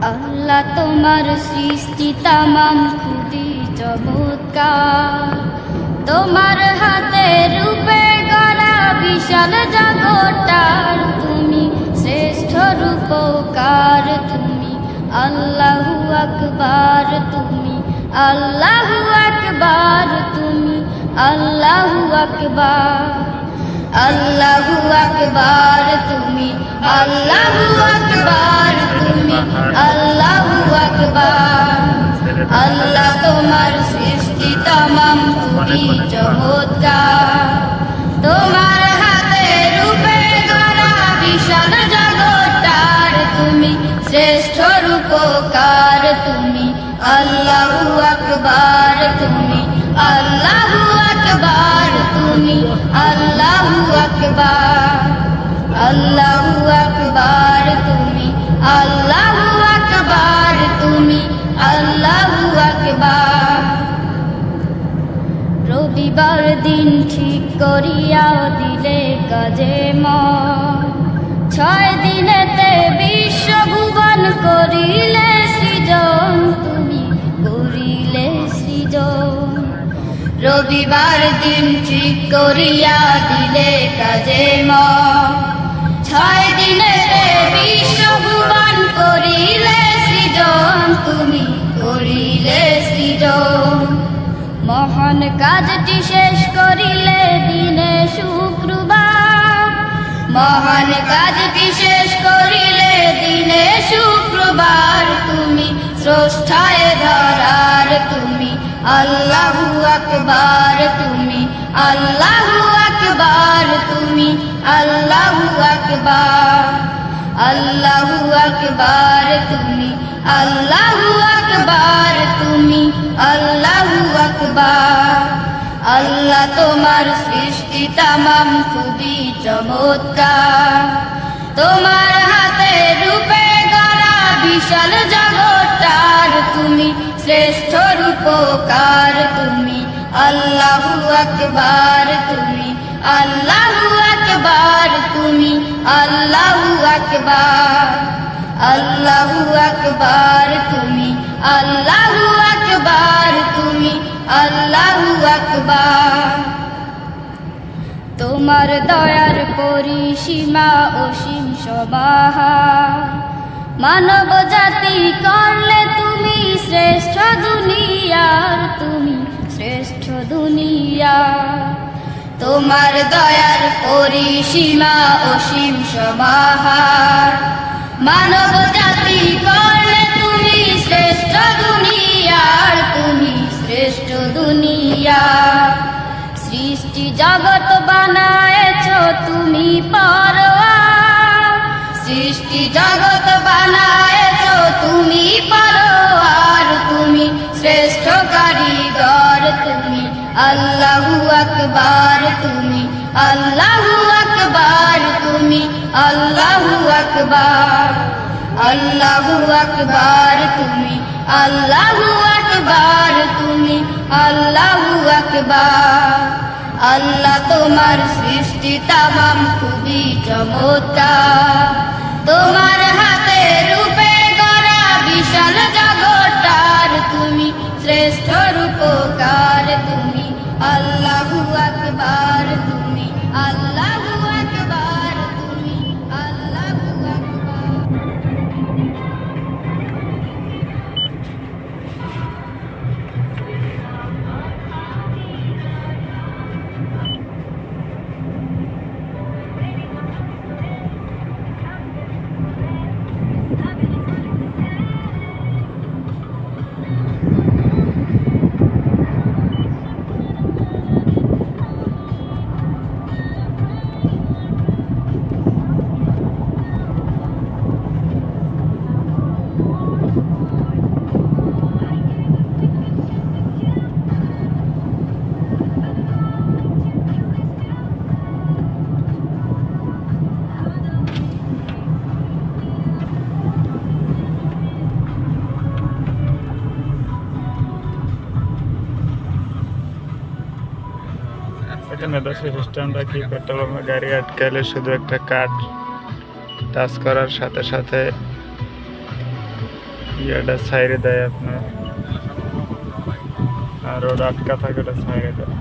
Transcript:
আল্লাহ তোমার সৃষ্টি তামাম খুবই চমৎকার, তোমার হাতে রূপে গড়া বিশাল জগৎটার তুমি শ্রেষ্ঠ রূপকার। তুমি আল্লাহু আকবার, তুমি আল্লাহু আকবার, তুমি আল্লাহু আকবার, আল্লাহু আকবার, তুমি আল্লাহু আকবার, তুমি আল্লাহু আকবার। আল্লাহ তোমার সৃষ্টি তামাম খুবই চমৎকার, তোমার হাতে রূপে গড়া বিশাল জগৎটার তুমি শ্রেষ্ঠ রূপকার। তুমি আল্লাহু আকবার, তুমি আল্লাহু আকবার, তুমি আল্লাহু আকবার, আল্লাহু আকবার, তুমি আল্লাহু আকবার, তুমি আল্লাহু আকবার। রবিবার দিন ঠিক করিয়া দিলে কাজে মন, 6 দিনেতে বিশ্বভুবন করিলে সৃজন, তুমি করিলে সৃজন। রবিবার দিন ঠিক করিয়া দিলে কাজে মন, 6 দিনেতে বিশ্বভুবন করিলে সৃজন, তুমি করিলে সৃজন। মহান কাজটি শেষ করিলে দিনে শুক্রবার, মহান কাজটি শেষ করিলে দিনে শুক্রবার, তুমি স্রষ্টায় ধরার। তুমি আল্লাহু আকবার, তুমি আল্লাহু আকবার, তুমি আল্লাহু আকবার, আল্লাহু আকবার, তুমি আল্লাহু আকবার, তুমি আল্লাহু আকবার। আল্লাহ তোমার সৃষ্টি তামাম খুবই চমৎকার, তোমার হাতে রূপে গড়া বিশাল জগৎটার তুমি শ্রেষ্ঠ রূপকার। তুমি আল্লাহু আকবার, তুমি আল্লাহু আকবার, তুমি আল্লাহু আকবার, আল্লাহু আকবার, তুমি আল্লাহু আকবার, তুমি আল্লাহু আকবার। তোমার দয়ার পরিসীমা অসীম সমাহার, মানব জাতি করলে তুমি শ্রেষ্ঠ দুনিয়ার, তুমি শ্রেষ্ঠ দুনিয়ার। তোমার দয়ার পরিসীমা অসীম সমাহার, মানব জাতি করলে তুমি শ্রেষ্ঠ দুনিয়ার, তুমি শ্রেষ্ঠ দুনিয়ার। সৃষ্টি জগৎ বানায়েছ তুমি পরোয়ার, সৃষ্টি জগৎ বানায়েছ তুমি পরোয়ার, তুমি শ্রেষ্ঠ কারিগর। তুমি আল্লাহু আকবার, তুমি আল্লাহু আকবার, তুমি আল্লাহু আকবার, আল্লাহু আকবার, তুমি আল্লাহু আকবার, তুমি আল্লাহু আকবার। আল্লাহ তোমার সৃষ্টি তামাম খুবই চমৎকার, তোমার হাতে রূপে গড়া বিশাল জগৎটার তুমি শ্রেষ্ঠ রূপকার। তুমি আল্লাহু আকবার, তুমি আল্লাহু আকবার, তুমি আল্লাহু আকবার। এখানে দর্শক সিস্টেমটা কি, পেট্রোল পাম্পে গাড়ি আটকালে শুধু একটা কার্ড টাচ করার সাথে সাথে ইয়েটা সাইডে দেয় আপনার, আর ওটা আটকা থাকে ওটা সাইডে দেয়।